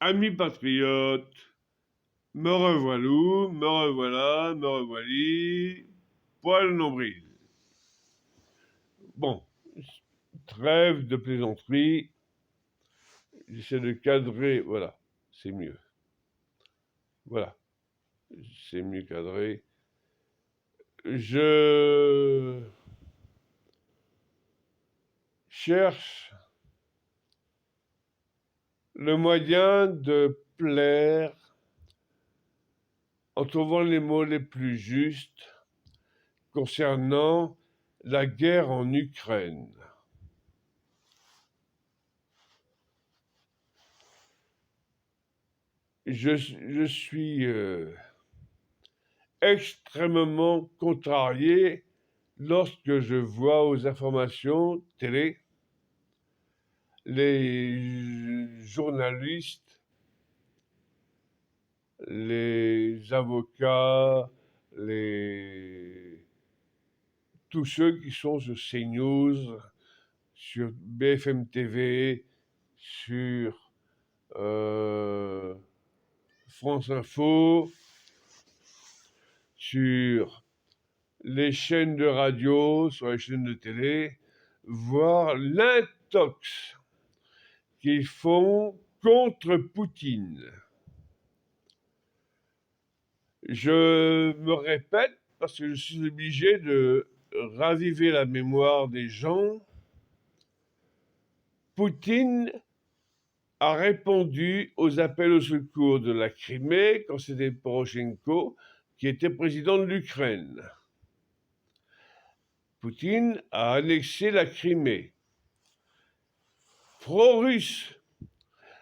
Amis patriotes, me revoilou, me revoilà, me revoilì, poil nombril. Bon, trêve de plaisanterie, j'essaie de cadrer, voilà, c'est mieux. Voilà, c'est mieux cadré. Je cherche le moyen de plaire en trouvant les mots les plus justes concernant la guerre en Ukraine. Je suis extrêmement contrarié lorsque je vois aux informations télé les journalistes, les avocats, tous ceux qui sont sur CNews, sur BFM TV, sur France Info, sur les chaînes de radio, sur les chaînes de télé, voir l'intox qu'ils font contre Poutine. Je me répète parce que je suis obligé de raviver la mémoire des gens. Poutine a répondu aux appels au secours de la Crimée quand c'était Poroshenko qui était président de l'Ukraine. Poutine a annexé la Crimée. Pro-russe,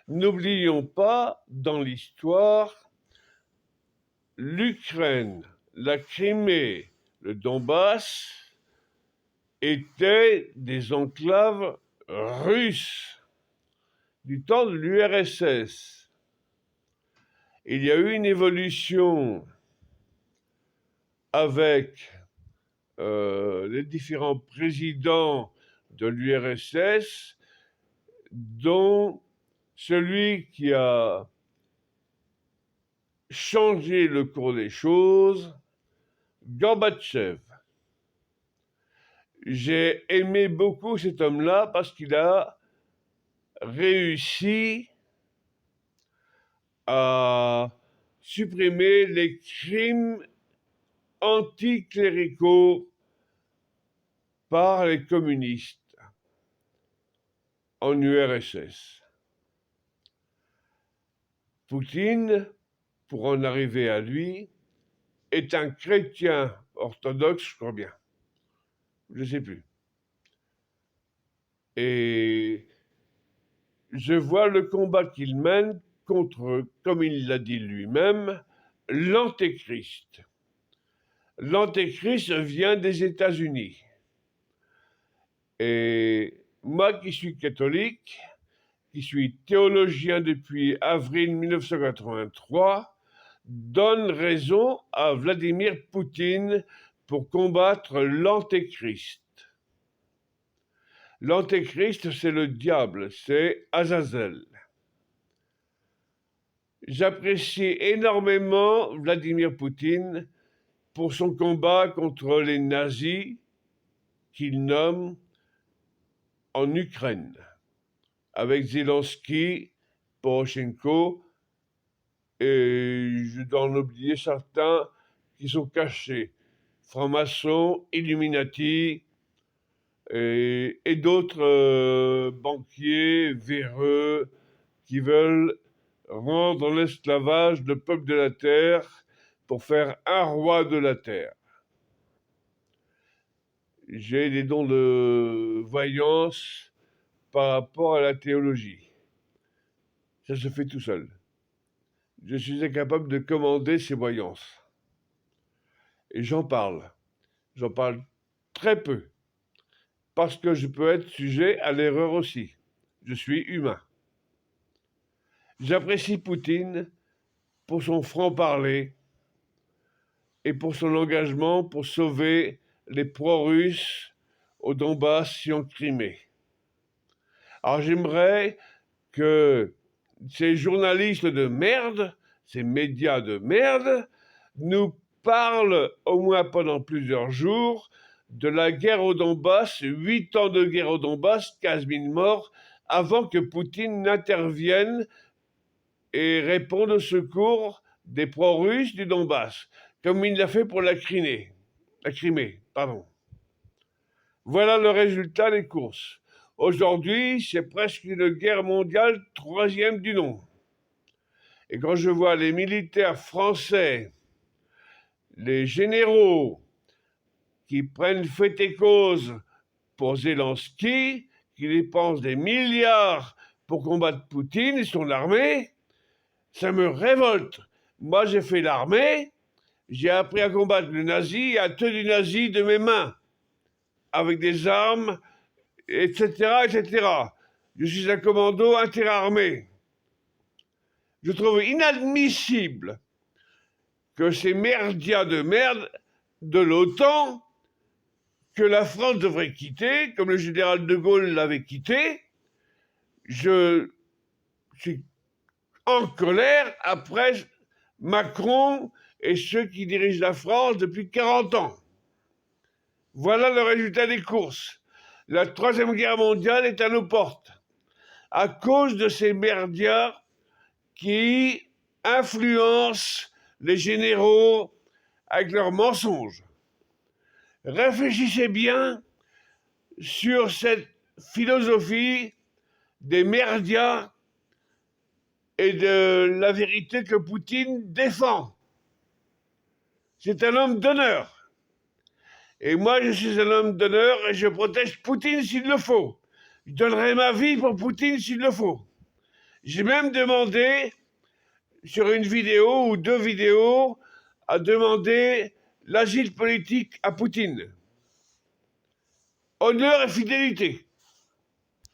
n'oublions pas dans l'histoire, l'Ukraine, la Crimée, le Donbass étaient des enclaves russes du temps de l'URSS. Il y a eu une évolution avec les différents présidents de l'URSS, dont celui qui a changé le cours des choses, Gorbatchev. J'ai aimé beaucoup cet homme-là parce qu'il a réussi à supprimer les crimes anticléricaux par les communistes en URSS. Poutine, pour en arriver à lui, est un chrétien orthodoxe, je crois bien. Je ne sais plus. Et je vois le combat qu'il mène contre, comme il l'a dit lui-même, l'antéchrist. L'antéchrist vient des États-Unis. Et moi qui suis catholique, qui suis théologien depuis avril 1983, donne raison à Vladimir Poutine pour combattre l'antéchrist. L'antéchrist, c'est le diable, c'est Azazel. J'apprécie énormément Vladimir Poutine pour son combat contre les nazis qu'il nomme en Ukraine, avec Zelensky, Poroshenko, et je dois en oublier certains qui sont cachés, francs-maçons, Illuminati, et d'autres banquiers véreux qui veulent rendre en esclavage le peuple de la terre pour faire un roi de la terre. J'ai des dons de voyance par rapport à la théologie. Ça se fait tout seul. Je suis incapable de commander ces voyances. Et j'en parle. J'en parle très peu. Parce que je peux être sujet à l'erreur aussi. Je suis humain. J'apprécie Poutine pour son franc-parler et pour son engagement pour sauver les pro-russes au Donbass et en Crimée. Alors j'aimerais que ces journalistes de merde, ces médias de merde, nous parlent, au moins pendant plusieurs jours, de la guerre au Donbass, 8 ans de guerre au Donbass, 15 000 morts, avant que Poutine n'intervienne et réponde au secours des pro-russes du Donbass, comme il l'a fait pour la Crimée. Voilà le résultat des courses. Aujourd'hui, c'est presque une guerre mondiale, troisième du nom. Et quand je vois les militaires français, les généraux qui prennent fait et cause pour Zelensky, qui dépensent des milliards pour combattre Poutine et son armée, ça me révolte. Moi, j'ai fait l'armée, j'ai appris à combattre le nazi et à tuer les nazis de mes mains, avec des armes, etc., etc. Je suis un commando interarmé. Je trouve inadmissible que ces merdias de merde de l'OTAN, que la France devrait quitter, comme le général de Gaulle l'avait quitté, je suis en colère après Macron et ceux qui dirigent la France depuis 40 ans. Voilà le résultat des courses. La Troisième Guerre mondiale est à nos portes, à cause de ces merdias qui influencent les généraux avec leurs mensonges. Réfléchissez bien sur cette philosophie des merdias et de la vérité que Poutine défend. C'est un homme d'honneur. Et moi, je suis un homme d'honneur et je protège Poutine s'il le faut. Je donnerai ma vie pour Poutine s'il le faut. J'ai même demandé, sur une vidéo ou 2 vidéos, à demander l'asile politique à Poutine. Honneur et fidélité.